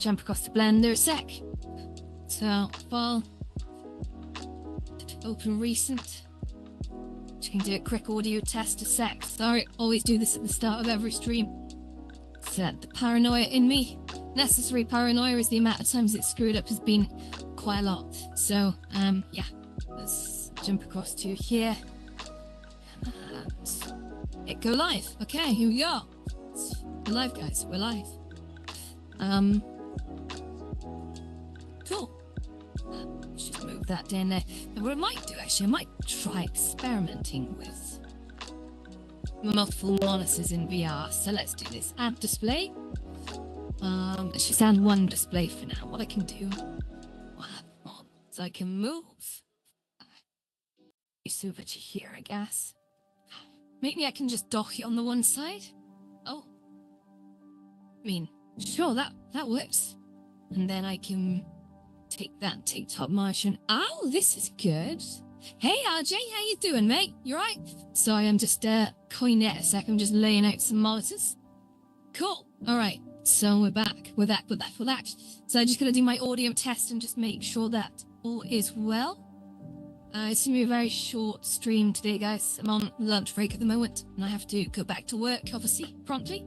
jump across the blender a sec. So, file, open recent. Just gonna do a quick audio test a sec. Sorry, always do this at the start of every stream. The paranoia in me. Necessary paranoia is the amount of times it's screwed up has been quite a lot. So, yeah, let's jump across to here. And hit go live. Okay, here we go. We're live, guys. We're live. Cool. Let's just move that down there. And what I might do, actually, I might try experimenting with multiple monitors in VR. So let's do this. Add display. Let's just add one display for now. What I can do, is I can move it's over to here, I guess. Maybe I can just dock it on the one side. Oh, I mean, sure, that works. And then I can take that TikTok motion. Oh, this is good. Hey, RJ, how you doing, mate? You right? Sorry, I'm just coining it a sec. I'm just laying out some monitors. Cool. All right. So we're back. We're back. So I'm just gonna do my audio test and just make sure that all is well. It's gonna be a very short stream today, guys. I'm on lunch break at the moment, and I have to go back to work, obviously, promptly.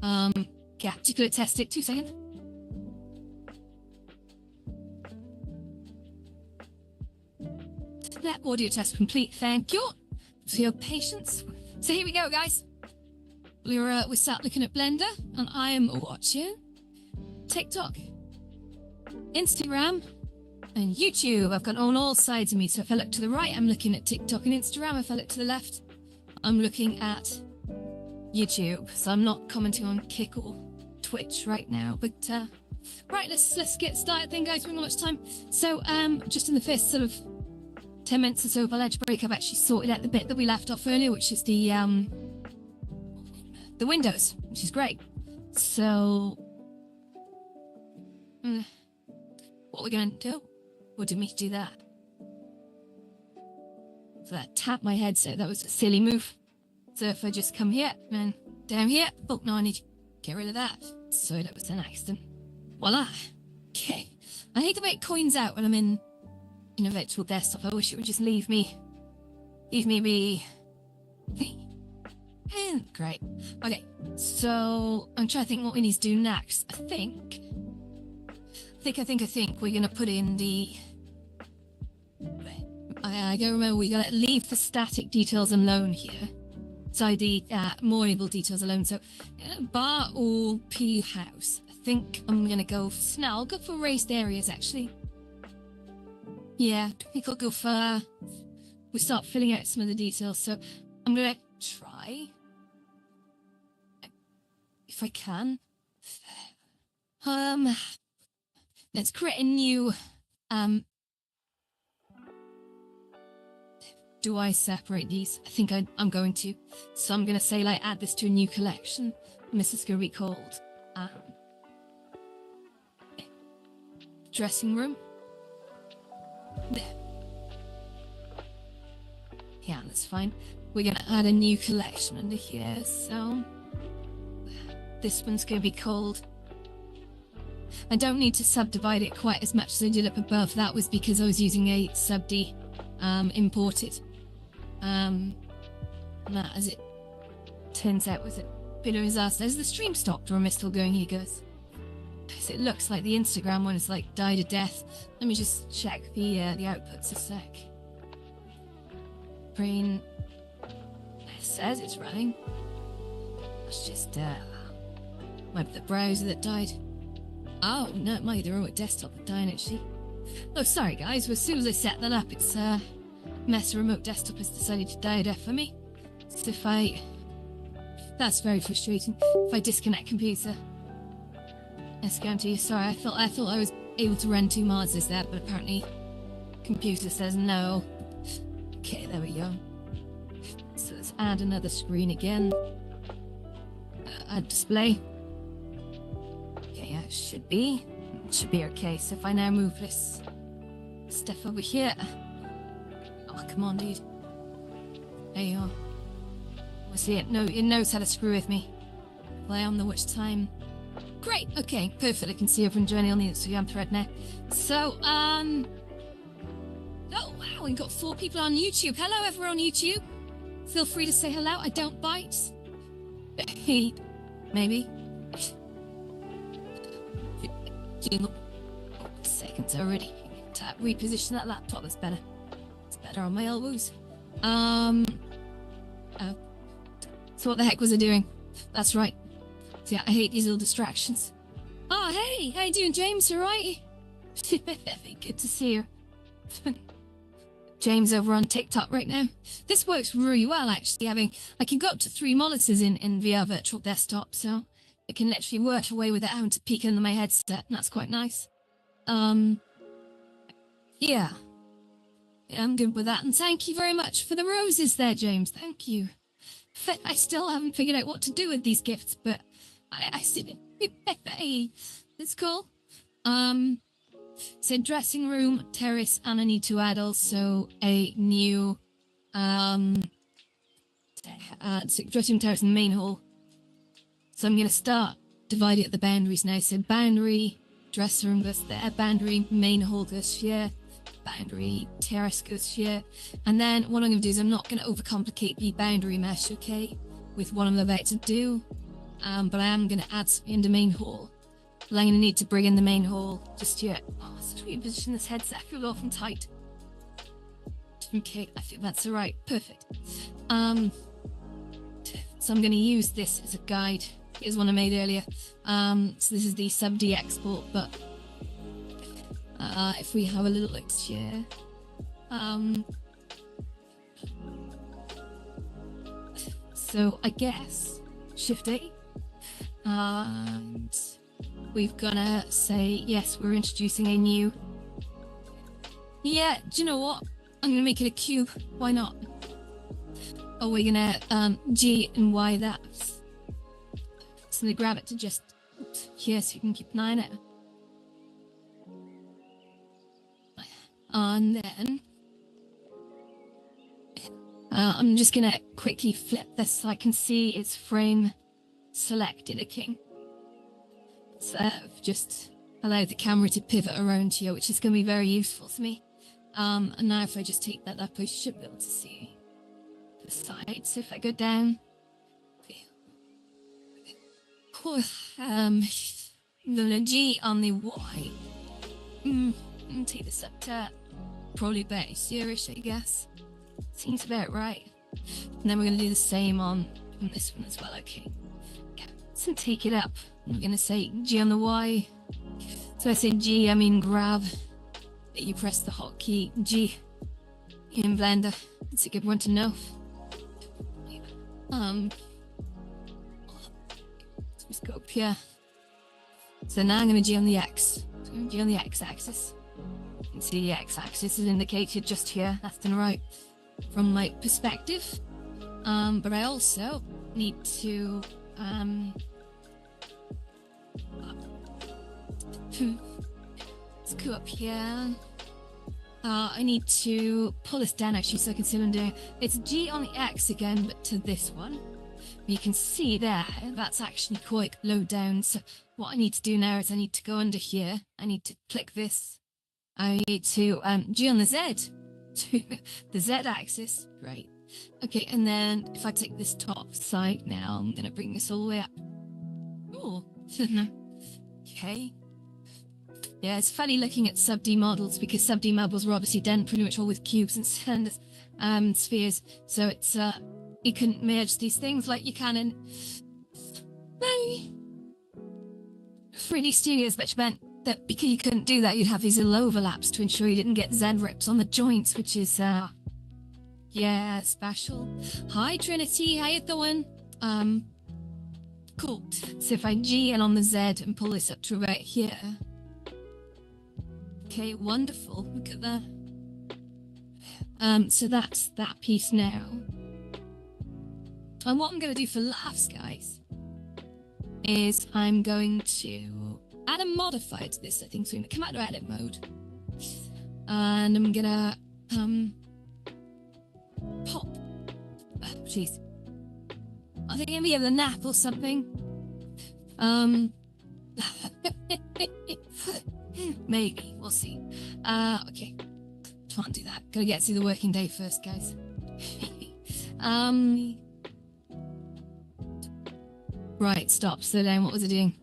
Yeah, just gonna test it. 2 seconds. That audio test complete. Thank you for your patience. So here we go, guys. We sat looking at Blender, and I am watching TikTok, Instagram, and YouTube. I've got on all sides of me. So if I look to the right, I'm looking at TikTok and Instagram. If I look to the left, I'm looking at YouTube. So I'm not commenting on Kick or Twitch right now. But right, let's get started then, guys. We're not much time. So just in the first sort of 10 minutes or so of a lunch break, I've actually sorted out the bit that we left off earlier, which is the windows, which is great. So what we're going to do, or did me do that? So that tapped my headset. That was a silly move. So if I just come here and down here, oh no, I need to get rid of that. So that was an accident. Voila. Okay. I hate to make coins out when I'm in a virtual desktop. I wish it would just leave me be. Great. Okay, so I'm trying to think what we need to do next. I think we're gonna put in the. I don't remember. We gotta leave the static details alone here. So the more enable details alone. So bar or P house. I think I'm gonna go for Snell. I'll go for raised areas actually. Yeah, I think I'll go for. We start filling out some of the details. So I'm gonna try. If I can. Let's create a new, do I separate these? I think I'm going to. So I'm going to say, like, add this to a new collection. And this is going to be called, dressing room. There. Yeah, that's fine. We're going to add a new collection under here, so this one's going to be called. I don't need to subdivide it quite as much as I did up above. That was because I was using a subd imported. That, as it turns out, was a bit of a disaster. Has the stream stopped, or am I still going here, guys? Because it looks like the Instagram one is like died a death. Let me just check the outputs a sec. Brain. It says it's running. It's just might be the browser that died. Oh, no, it might be the remote desktop that died, actually. Oh, sorry, guys. Well, as soon as I set that up, it's mess remote desktop has decided to die a death for me. So that's very frustrating. If I disconnect computer, it's going to. Sorry, I thought I was able to run 2 monitors there, but apparently, computer says no. Okay, there we go. So let's add another screen again. Add display. Okay, yeah, it should be okay. So if I now move this stuff over here. Oh, come on, dude. There you are. We'll see it. No, it knows how to screw with me. Play on the watch time. Great. Okay, perfect. I can see everyone joining on the Instagram thread now. So, oh wow, we've got 4 people on YouTube. Hello, everyone on YouTube. Feel free to say hello. I don't bite. Maybe. Seconds already. Reposition that laptop. That's better. It's better on my elbows. Oh. So what the heck was I doing? That's right. Yeah, I hate these little distractions. Oh, hey! How you doing, James? You alright? Good to see you. James over on TikTok right now. This works really well, actually. I can go up to 3 monitors in VR Virtual Desktop, so it can literally work away without having to peek into my headset, and that's quite nice. Yeah, I'm good with that, and thank you very much for the roses there, James. Thank you. I still haven't figured out what to do with these gifts, but I see it. Hey, that's cool. So dressing room, terrace, and I need to add also a new so dressing room, terrace, and main hall. So I'm gonna start dividing up the boundaries now. So boundary, dressing room goes there, boundary, main hall goes here, boundary, terrace goes here. And then what I'm gonna do is I'm not gonna overcomplicate the boundary mesh, okay, with what I'm about to do. But I am gonna add something in the main hall. I'm going to need to bring in the main hall just yet. Oh, so we position this headset. I feel awful tight. Okay, I think that's all right. Perfect. So I'm going to use this as a guide. Here's one I made earlier. So this is the sub-D export, but if we have a little look here, so I guess Shift-A, and we're gonna say, yes, we're introducing a new... Yeah, do you know what? I'm gonna make it a cube. Why not? Oh, we're gonna G and Y that. So they grab it to just... Oops, here, so you can keep an eye on it. And then... I'm just gonna quickly flip this so I can see its frame selected, okay? So just allow the camera to pivot around here, which is going to be very useful to me. And now if I just take that up, I should be able to see the sides. So if I go down, the G on the Y. Take this up to probably about here-ish, I guess. Seems about right. And then we're going to do the same on this one as well, okay? So take it up. I'm going to say G on the Y. So I say G, I mean grab. You press the hotkey G in Blender. It's a good one to know. Let's go up here. So now I'm going to G on the X. So G on the X axis. You can see the X axis is indicated just here, left and right, from my perspective. But I also need to let's go up here. I need to pull this down actually so I can see what I'm doing. It's G on the X again, but to this one. You can see there, that's actually quite low down. So what I need to do now is I need to go under here. I need to click this. I need to G on the Z, to the Z axis. Right. Okay, and then if I take this top side now, I'm going to bring this all the way up. Oh, okay. Yeah, it's funny looking at sub-D models because sub-D models were obviously done pretty much all with cubes and cylinders, spheres. So it's you couldn't merge these things like you can in 3D Studios, which meant that because you couldn't do that, you'd have these little overlaps to ensure you didn't get Z rips on the joints, which is yeah, special. Hi Trinity, how you doing? Cool. So if I G in on the Z and pull this up to about here. Okay, wonderful. Look at that. So that's that piece now. And what I'm going to do for laughs, guys, is I'm going to add a modifier to this, I think. So I'm going to come out of edit mode. And I'm going to pop. Oh, jeez. I think maybe have the nap or something. Maybe, we'll see. Okay. Can't do that. Gotta get through the working day first, guys. Right, stop, slow down. What was I doing?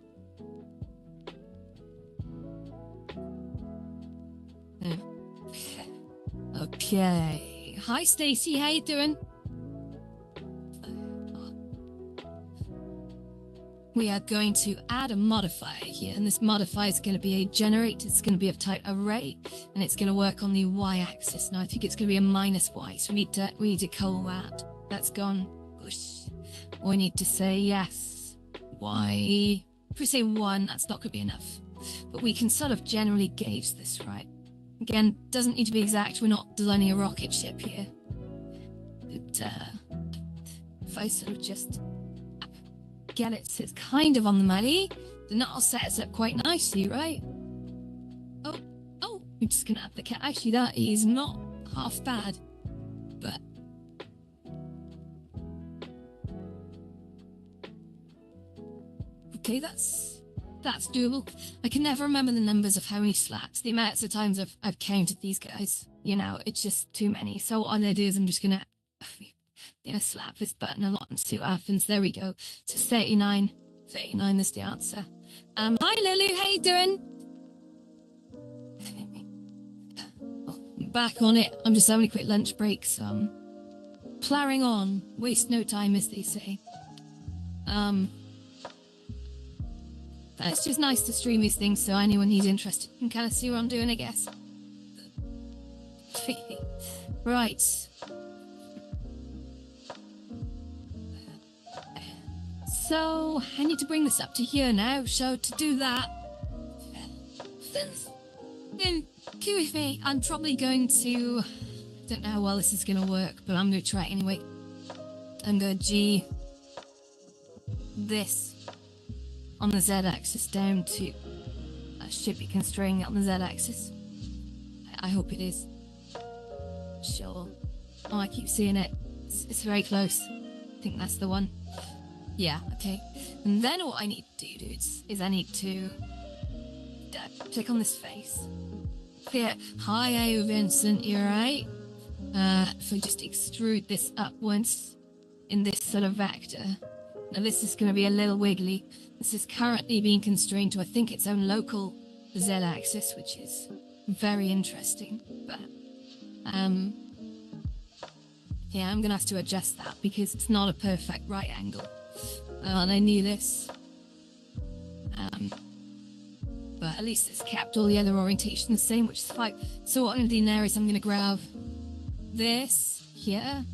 Okay. Hi, Stacey. How you doing? We are going to add a modifier here, and this modifier is going to be a generate. It's going to be of type array, and it's going to work on the y-axis. Now I think it's going to be a -y, so we need to call that. That's gone. Push. We need to say yes. Y. If we say 1, that's not going to be enough. But we can sort of generally gauge this, right? Again, doesn't need to be exact. We're not designing a rocket ship here. But if I sort of just get it so it's kind of on the money, then that'll set us up quite nicely, right? Oh, we're just gonna have the cat. Actually, that is not half bad, but okay, that's doable. I can never remember the numbers of how many slats, the amounts of times I've counted these guys. You know, it's just too many. So what I'm gonna do is I'm just gonna slap this button a lot and see what happens. There we go. So 39 is the answer. Hi Lulu, how you doing? I'm back on it. I'm just having a quick lunch break, so I'm ploughing on. Waste no time, as they say. But it's just nice to stream these things, so anyone who's interested can kind of see what I'm doing, I guess. Right. So, I need to bring this up to here now, so to do that, then queue with me. I'm probably going to, I don't know how well this is going to work, but I'm going to try it anyway. I'm going to G this on the Z-axis down to, I should be constraining it on the Z-axis. I hope it is. Sure. Oh, I keep seeing it. It's very close. I think that's the one. Yeah, okay. And then what I need to do, dudes, is I need to click on this face. Here, hi, Vincent, you alright? If I just extrude this up once in this sort of vector. Now this is going to be a little wiggly. This is currently being constrained to, I think, its own local Z-axis, which is very interesting. But, yeah, I'm going to have to adjust that because it's not a perfect right angle. And I knew this. But at least it's kept all the other orientation the same, which is fine. So what I'm going to do now is I'm going to grab this here.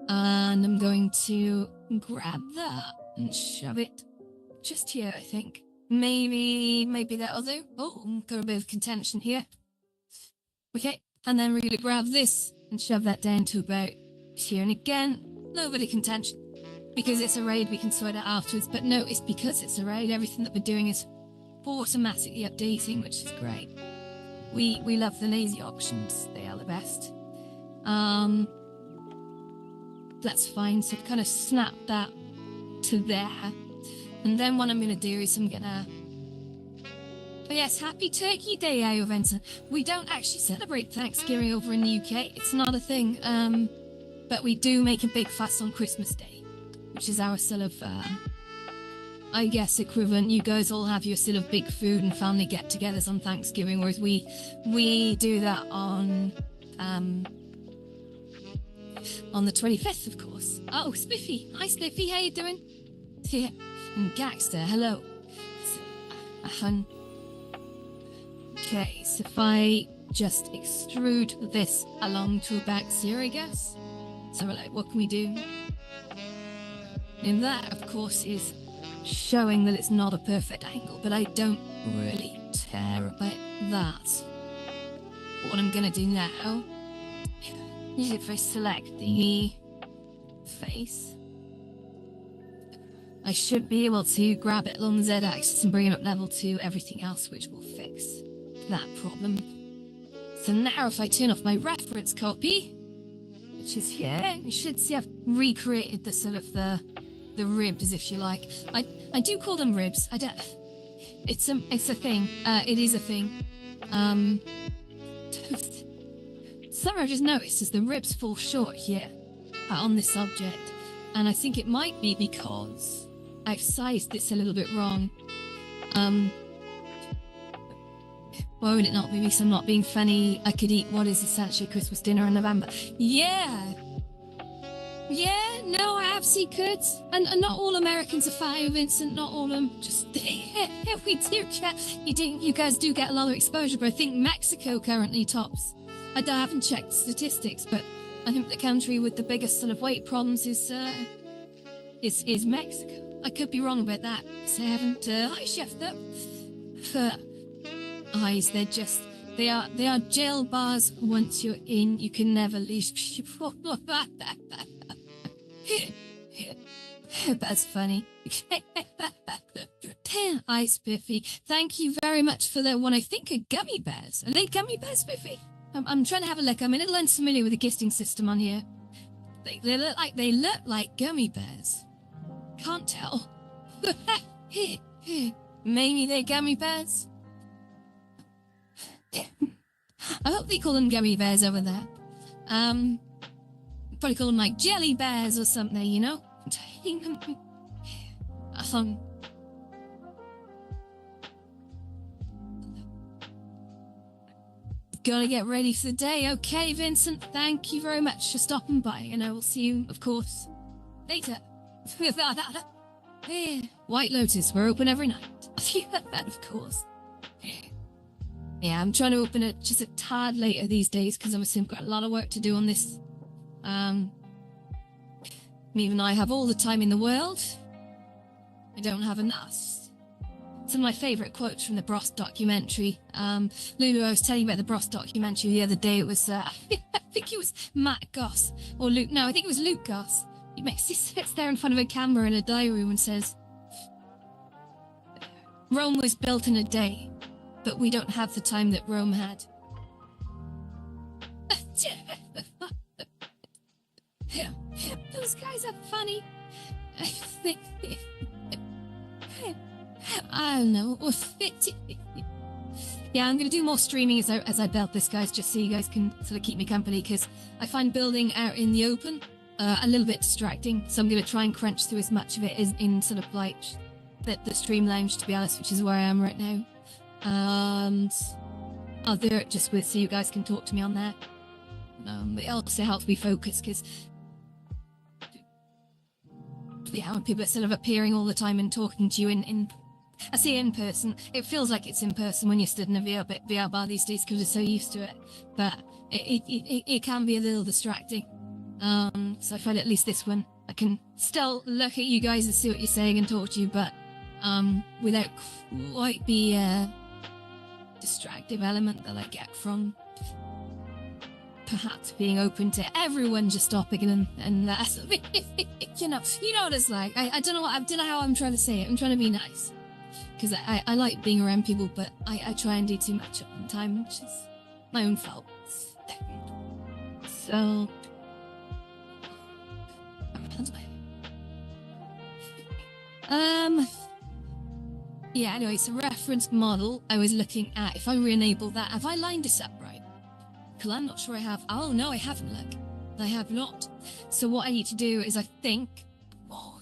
And I'm going to grab that and shove it just here, I think. Maybe that'll do. Oh, got a bit of contention here. Okay, and then we're going to grab this and shove that down to about here. And again, a little bit of contention. Because it's a raid, we can sort it afterwards. But no, it's because it's a raid. Everything that we're doing is automatically updating, which is great. We love the lazy options. They are the best. That's fine. So kind of snap that to there. And then what I'm going to do is I'm going to... Oh yes, happy Turkey Day, Ayo Vincent. We don't actually celebrate Thanksgiving over in the UK. It's not a thing. But we do make a big fuss on Christmas Day, which is our sort of, I guess, equivalent. You guys all have your sort of big food and family get-togethers on Thanksgiving, whereas we do that on the 25th, of course. Oh, Spiffy. Hi, Spiffy. How you doing? Yeah. And Gaxter, hello. Okay, so if I just extrude this along to about here, I guess. So, like, what can we do? And that, of course, is showing that it's not a perfect angle, but I don't really care about that. What I'm going to do now is if I select the face, I should be able to grab it along the Z-axis and bring it up level to everything else, which will fix that problem. So now if I turn off my reference copy, which is here, you should see I've recreated the sort of the ribs, if you like. I do call them ribs. I don't... It's a thing. It is a thing. Something I just noticed is the ribs fall short here on this subject, and I think it might be because I've sized this a little bit wrong. Why would it not be because I'm not being funny? I could eat what is essentially Christmas dinner in November. Yeah, no, I absolutely could. And not all Americans are fatty, Vincent. Not all of them. Just we do get. You guys do get a lot of exposure, but I think Mexico currently tops. I haven't checked statistics, but I think the country with the biggest sort of weight problems is Mexico. I could be wrong about that. Because I haven't. I chefed up. Eyes, they are jail bars. Once you're in, you can never leave. That's funny. Hi, Spiffy. Thank you very much for the one. I think are gummy bears. Are they gummy bears, Spiffy? I'm trying to have a look. I'm a little unfamiliar with the gifting system on here. They look like gummy bears. Can't tell. Maybe they're gummy bears. I hope they call them gummy bears over there. Probably call them like jelly bears or something, you know? Gotta get ready for the day. Okay, Vincent, thank you very much for stopping by, and I will see you, of course, later. White Lotus, we're open every night. Of course. Yeah, I'm trying to open it just a tad later these days because I've got a lot of work to do on this. Even though I have all the time in the world, I don't have enough. Some of my favourite quotes from the Bros documentary. Lulu, I was telling you about the Bros documentary the other day. It was, I think it was Matt Goss, or Luke, no, I think it was Luke Goss. He sits there in front of a camera in a diary room and says, Rome was built in a day, but we don't have the time that Rome had. Those guys are funny. I don't know. Yeah, I'm going to do more streaming as I build this, guys, just so you guys can sort of keep me company, because I find building out in the open a little bit distracting. So I'm going to try and crunch through as much of it as in sort of like the stream lounge, to be honest, which is where I am right now. And I'll do it just so you guys can talk to me on there. It also helps me focus, because when people are sort of appearing all the time and talking to you I see in person. It feels like it's in person when you're stood in a VR bar these days because we're so used to it. But it can be a little distracting. So I find at least this one, I can still look at you guys and see what you're saying and talk to you, but without quite the distractive element that I get from perhaps being open to everyone just stopping and you know what it's like. I don't know how I'm trying to say it. I'm trying to be nice because I like being around people, but I try and do too much at one time, which is my own fault. So yeah, anyway, so reference model I was looking at. If I re-enable that, have I lined this up right? Because I'm not sure I have. Oh no, I haven't, look. I have not. So what I need to do is, I think,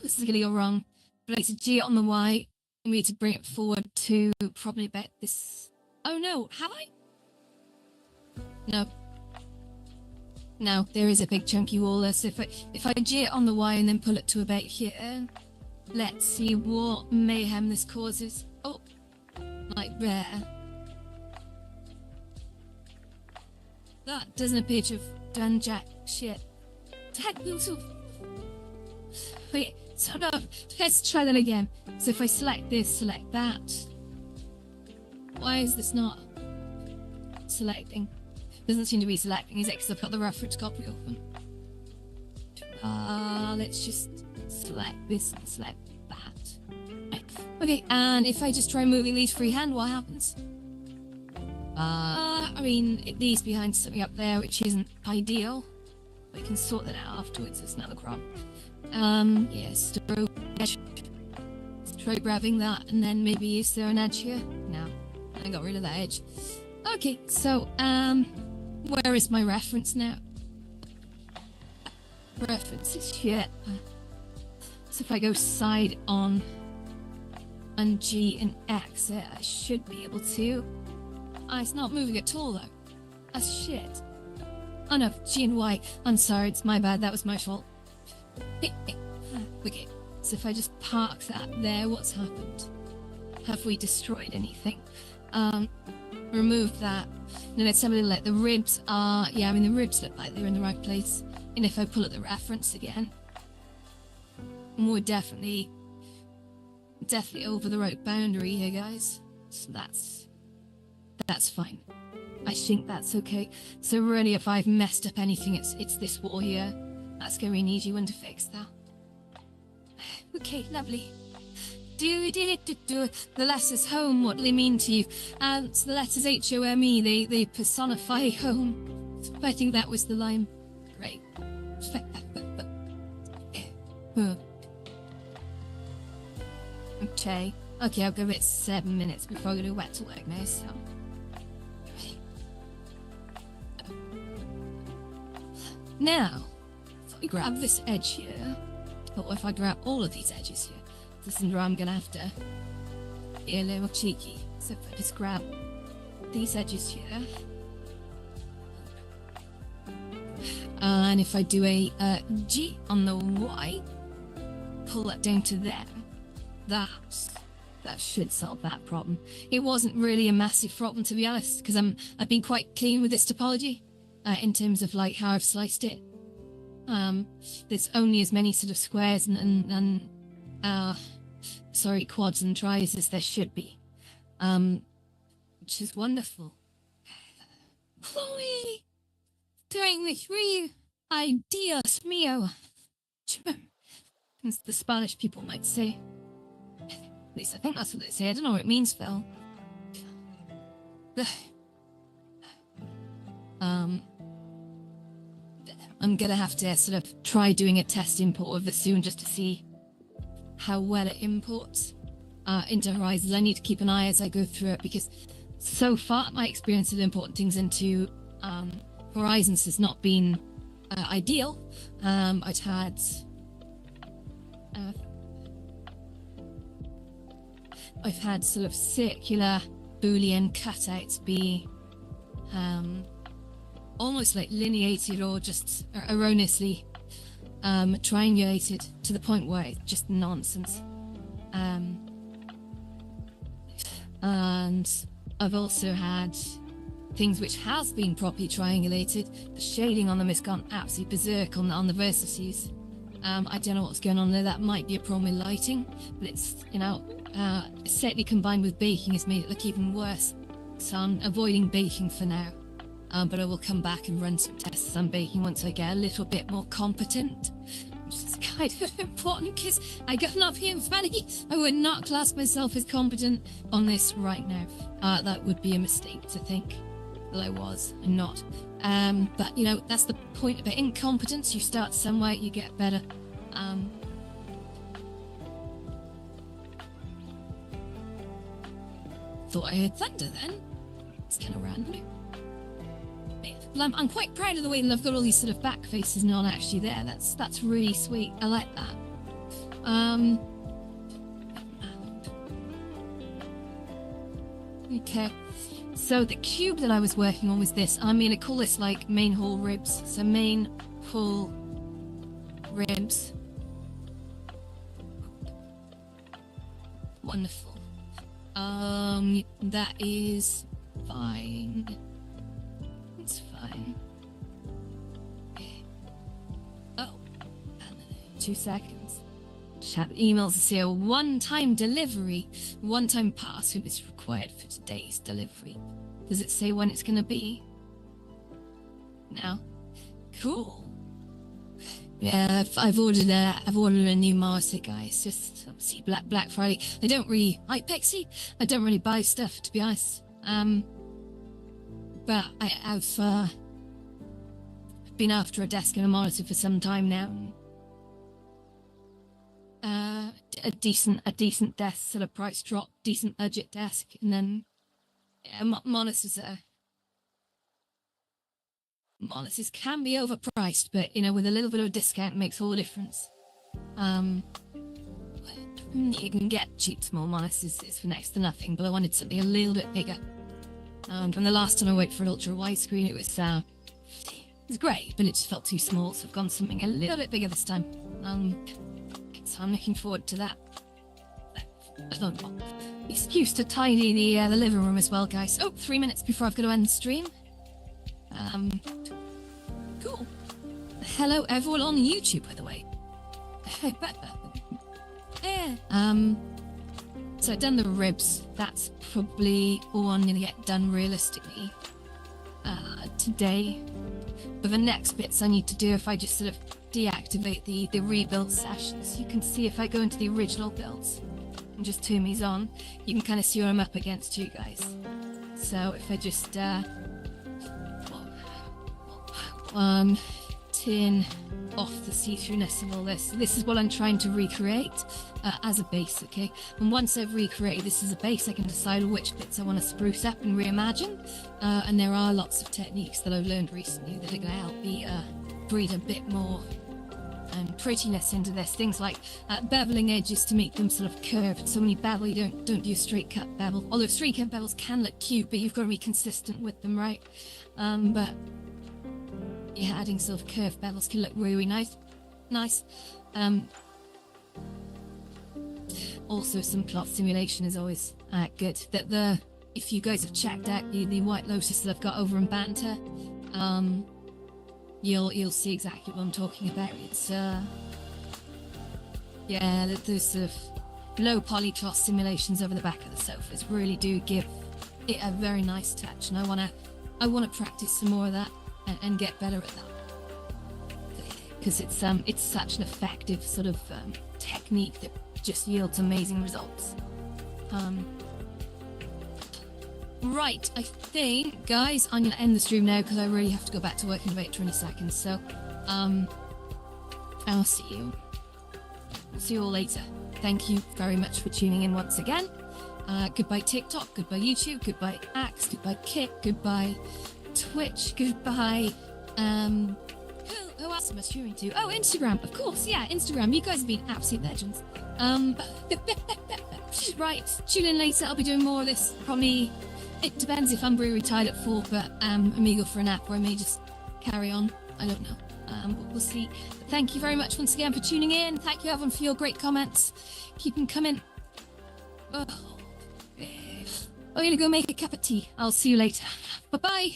this is gonna go wrong, but I need to G it on the Y, and we need to bring it forward to probably about this. Oh no, have I? No, there is a big chunky wall there. So if I G it on the Y and then pull it to about here, let's see what mayhem this causes. Oh, like there. That doesn't appear to have done jack shit. Wait, so no, let's try that again. So if I select this, select that. Why is this not selecting? Doesn't seem to be selecting, is it? Because I've got the reference copy open. Let's just select this and select that. Right. Okay, and if I just try moving these freehand, what happens? I mean, it leaves behind something up there which isn't ideal. We can sort that out afterwards, it's another problem. Yeah, stroke, try grabbing that, and then maybe is there an edge here? No, I got rid of that edge. Okay, so, where is my reference now? Reference is here. So if I go side on and G and exit, I should be able to. It's not moving at all though. That's shit. Oh no, G and Y. I'm sorry, it's my bad, that was my fault. Okay, so if I just park that there, what's happened? Have we destroyed anything? Remove that. Then let's have a little look. The ribs are, yeah, I mean the ribs look like they're in the right place. And if I pull up the reference again, we're definitely over the right boundary here, guys. So that's fine. I think that's okay. So really, if I've messed up anything, it's this wall here. That's gonna be an easy one to fix, though. Okay, lovely. The letters home, what do they mean to you? So the letters H-O-M-E, they personify home. I think that was the line. Great. Okay, I'll give it 7 minutes before I go to wet to work now, so. Now, if I grab this edge here, or if I grab all of these edges here, this is where I'm gonna have to be a little cheeky. So if I just grab these edges here, and if I do a G on the Y, pull that down to there, that should solve that problem. It wasn't really a massive problem, to be honest, because I've been quite clean with this topology in terms of like how I've sliced it. There's only as many sort of squares and quads and tris as there should be, which is wonderful. Chloe, doing this for you. Ay, Dios mío. As the Spanish people might say. At least I think that's what they say. I don't know what it means, Phil. I'm gonna have to sort of try doing a test import of it soon just to see how well it imports into Horizons. I need to keep an eye as I go through it, because so far my experience of importing things into Horizons has not been ideal. I've had sort of circular Boolean cutouts be almost like lineated or just erroneously triangulated to the point where it's just nonsense. And I've also had things which has been properly triangulated. The shading on them has gone absolutely berserk on the vertices. I don't know what's going on there. That might be a problem with lighting, but it's, certainly combined with baking has made it look even worse. So I'm avoiding baking for now. But I will come back and run some tests on baking once I get a little bit more competent, which is kind of important because I got up here in funny. I would not class myself as competent on this right now. That would be a mistake to think that I was. I'm not. But that's the point of incompetence. You start somewhere, you get better. Thought I heard thunder then. It's kind of random. I'm quite proud of the way that I've got all these sort of back faces not actually there. That's really sweet. I like that. Okay. So the cube that I was working on was this. I'm going to call this like main hall ribs. So main hall ribs. Wonderful. That is fine. It's fine. Oh, 2 seconds. Chat emails to say a one-time delivery, one-time password is required for today's delivery. Does it say when it's gonna be? No. Cool. Yeah, I've ordered a new Martha, guys. Just obviously Black Friday. I don't really like Pixie. I don't really buy stuff, to be honest. But I've been after a desk and a monitor for some time now. a decent desk, sort of price drop, decent budget desk, and then monitors can be overpriced, but with a little bit of a discount, it makes all the difference. You can get cheap small monitors for next to nothing, but I wanted something a little bit bigger. And the last time I went for an ultra wide screen, it was great, but it just felt too small, so I've gone something a little bit bigger this time. So I'm looking forward to that. Excuse to tidy the living room as well, guys. 3 minutes before I've got to end the stream. Cool. Hello, everyone on YouTube, by the way. Yeah. So I've done the ribs. That's probably all I'm gonna get done realistically today. But the next bits I need to do, if I just sort of deactivate the rebuild sessions, you can see if I go into the original builds and just turn these on, you can kind of see what I'm up against, you guys. So if I just turn off the see-throughness of all this is what I'm trying to recreate as a base, okay? And once I've recreated this as a base, I can decide which bits I want to spruce up and reimagine. And there are lots of techniques that I've learned recently that are going to help me breed a bit more prettiness into this. Things like beveling edges to make them sort of curved. So when you bevel, you don't do a straight cut bevel. Although straight cut bevels can look cute, but you've got to be consistent with them, right? But yeah, adding sort of curved bevels can look really nice. Also, some plot simulation is always good. If you guys have checked out the White Lotus that I've got over in Banter, you'll see exactly what I'm talking about. It's those sort of low poly cloth simulations over the back of the sofas really do give it a very nice touch, and I wanna practice some more of that and get better at that, because it's such an effective sort of technique that just yields amazing results. Right, I think, guys, I'm gonna end the stream now because I really have to go back to work in about 20 seconds. So, I'll see you all later. Thank you very much for tuning in once again. Goodbye TikTok, goodbye YouTube, goodbye Axe, goodbye Kick, goodbye Twitch, goodbye, who else am I streaming to? Oh, Instagram, of course, yeah, Instagram. You guys have been absolute legends. Right, tune in later. I'll be doing more of this. Probably, it depends if I'm really tired at 4, but I may go for a nap, or I may just carry on. I don't know. But we'll see. But thank you very much once again for tuning in. Thank you, everyone, for your great comments. Keep them coming. I'm gonna go make a cup of tea. I'll see you later. Bye-bye.